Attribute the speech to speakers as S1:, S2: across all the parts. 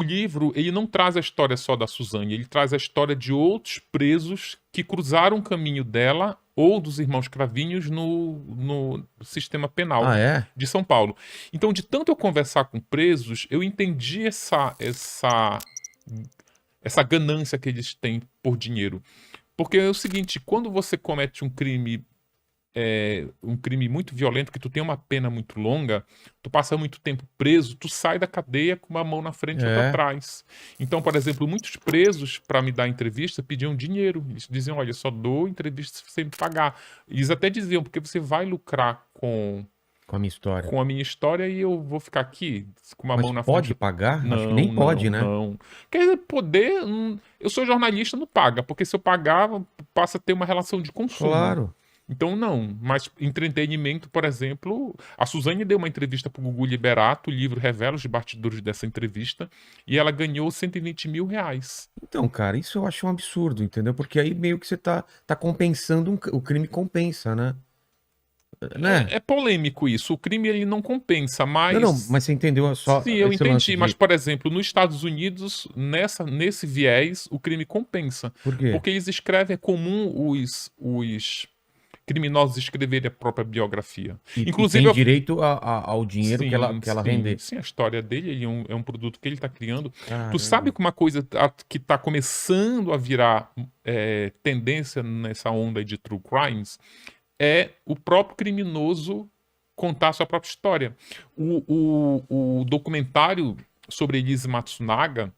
S1: livro, ele não traz a história só da Suzane, ele traz a história de outros presos que cruzaram o caminho dela ou dos irmãos Cravinhos no sistema penal
S2: Ah, é?
S1: de São Paulo. Então, de tanto eu conversar com presos, eu entendi essa ganância que eles têm por dinheiro. Porque é o seguinte, quando você comete um crime muito violento, que tu tem uma pena muito longa, tu passa muito tempo preso, tu sai da cadeia com uma mão na frente e outra
S2: É.
S1: atrás. Então, por exemplo, muitos presos, para me dar entrevista, pediam dinheiro. Eles diziam, olha, eu só dou entrevista se você me pagar. Eles até diziam, porque você vai lucrar com
S2: Com a minha história.
S1: a minha história e eu vou ficar aqui com uma
S2: Mas
S1: mão na
S2: pode
S1: frente.
S2: pagar? Acho que
S1: Não,
S2: nem pode,
S1: não,
S2: né?
S1: não. Quer dizer, poder. Eu sou jornalista, não paga, porque se eu pagar, passa a ter uma relação de consumo.
S2: Claro.
S1: Então, não. Mas entretenimento, por exemplo, a Suzane deu uma entrevista para o Gugu Liberato, o livro revela os bastidores dessa entrevista, e ela ganhou 120 mil reais.
S2: Então, cara, isso eu acho um absurdo, entendeu? Porque aí meio que você tá compensando, o crime compensa, né? Né?
S1: É polêmico isso. O crime ele não compensa,
S2: Não,
S1: mas.
S2: mas você entendeu só
S1: Sim, eu
S2: esse lance
S1: entendi. Mas,
S2: de...
S1: por exemplo, nos Estados Unidos, nesse viés, o crime compensa.
S2: Por quê?
S1: Porque eles escrevem, é comum os criminosos escreverem a própria biografia.
S2: E
S1: Inclusive,
S2: tem direito ao dinheiro que
S1: sim,
S2: ela
S1: sim,
S2: render.
S1: sim, a história dele é um produto que ele está criando. Tu sabe
S2: Caramba.
S1: que uma coisa que está começando a virar tendência nessa onda aí de true crimes é o próprio criminoso contar a sua própria história. O documentário sobre Elise Matsunaga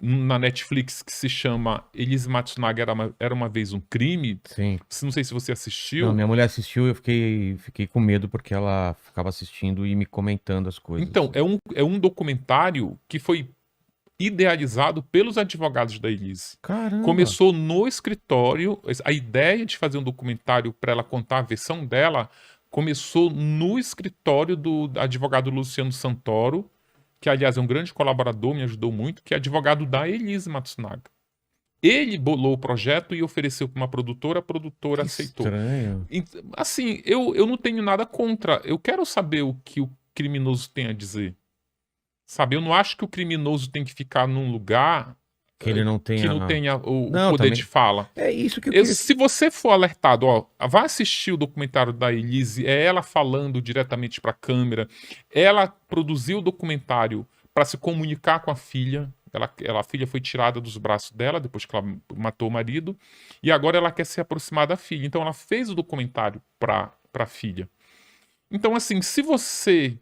S1: na Netflix que se chama Elise Matsunaga era uma vez um crime.
S2: Sim.
S1: Não sei se você
S2: Não,
S1: assistiu.
S2: minha mulher assistiu e eu fiquei com medo porque ela ficava assistindo e me comentando as coisas.
S1: Então, é um documentário que foi idealizado pelos advogados da Elise.
S2: Caramba.
S1: Começou no escritório, a ideia de fazer um documentário para ela contar a versão dela começou no escritório do advogado Luciano Santoro, que aliás é um grande colaborador, me ajudou muito, que é advogado da Elise Matsunaga. Ele bolou o projeto e ofereceu para uma produtora, a produtora
S2: Que
S1: aceitou.
S2: estranho.
S1: Assim, eu não tenho nada contra, eu quero saber o que o criminoso tem a dizer. Sabe, eu não acho que o criminoso tem que ficar num lugar
S2: Que ele não
S1: que
S2: tenha...
S1: não tenha o
S2: Não,
S1: poder de
S2: também...
S1: fala.
S2: É isso que eu queria...
S1: Se você for alertado, ó, vai assistir o documentário da Elise, é ela falando diretamente para a câmera, ela produziu o documentário para se comunicar com a filha, a filha foi tirada dos braços dela depois que ela matou o marido, e agora ela quer se aproximar da filha, então ela fez o documentário para a filha. Então, assim, se você...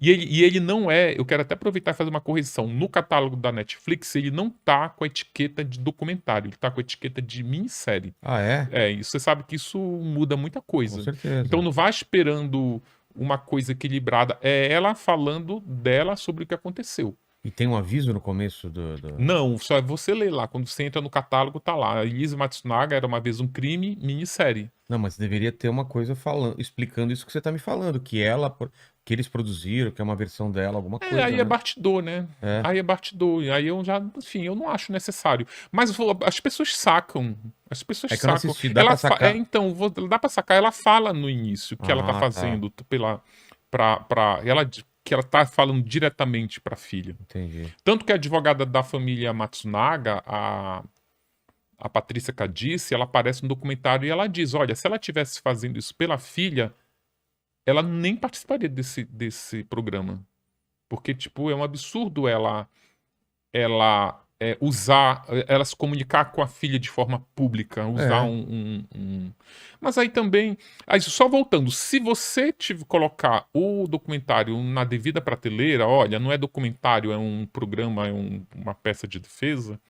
S1: E ele não é, eu quero até aproveitar e fazer uma correção. No catálogo da Netflix, ele não tá com a etiqueta de documentário, ele tá com a etiqueta de minissérie.
S2: Ah, é?
S1: E você sabe que isso muda muita
S2: Com
S1: coisa. Então
S2: certeza.
S1: não vá esperando uma coisa equilibrada. É ela falando dela sobre o que aconteceu.
S2: E tem um aviso no começo
S1: Não, só é você ler lá. Quando você entra no catálogo, tá lá. Elise Matsunaga era uma vez um crime, minissérie.
S2: Não, mas deveria ter uma coisa falando, explicando isso que você tá me falando, que eles produziram, que é uma versão dela, alguma coisa,
S1: Aí é
S2: né?
S1: bastidor, né?
S2: É.
S1: Aí é bastidor. Aí eu já, enfim, eu não acho necessário. Mas as pessoas sacam. As pessoas
S2: É que eu não
S1: sacam.
S2: assisti, dá pra sacar.
S1: Então, dá pra sacar. Ela fala no início que ela tá
S2: Ah, tá.
S1: fazendo que ela tá falando diretamente pra filha.
S2: Entendi.
S1: Tanto que a advogada da família Matsunaga, a Patrícia Cadice, ela aparece no documentário e ela diz: olha, se ela estivesse fazendo isso pela filha, ela nem participaria desse programa. Porque, tipo, é um absurdo ela se comunicar com a filha de forma pública, usar
S2: É.
S1: Mas aí também, aí só voltando, se você colocar o documentário na devida prateleira, olha, não é documentário, é um programa, uma peça de defesa,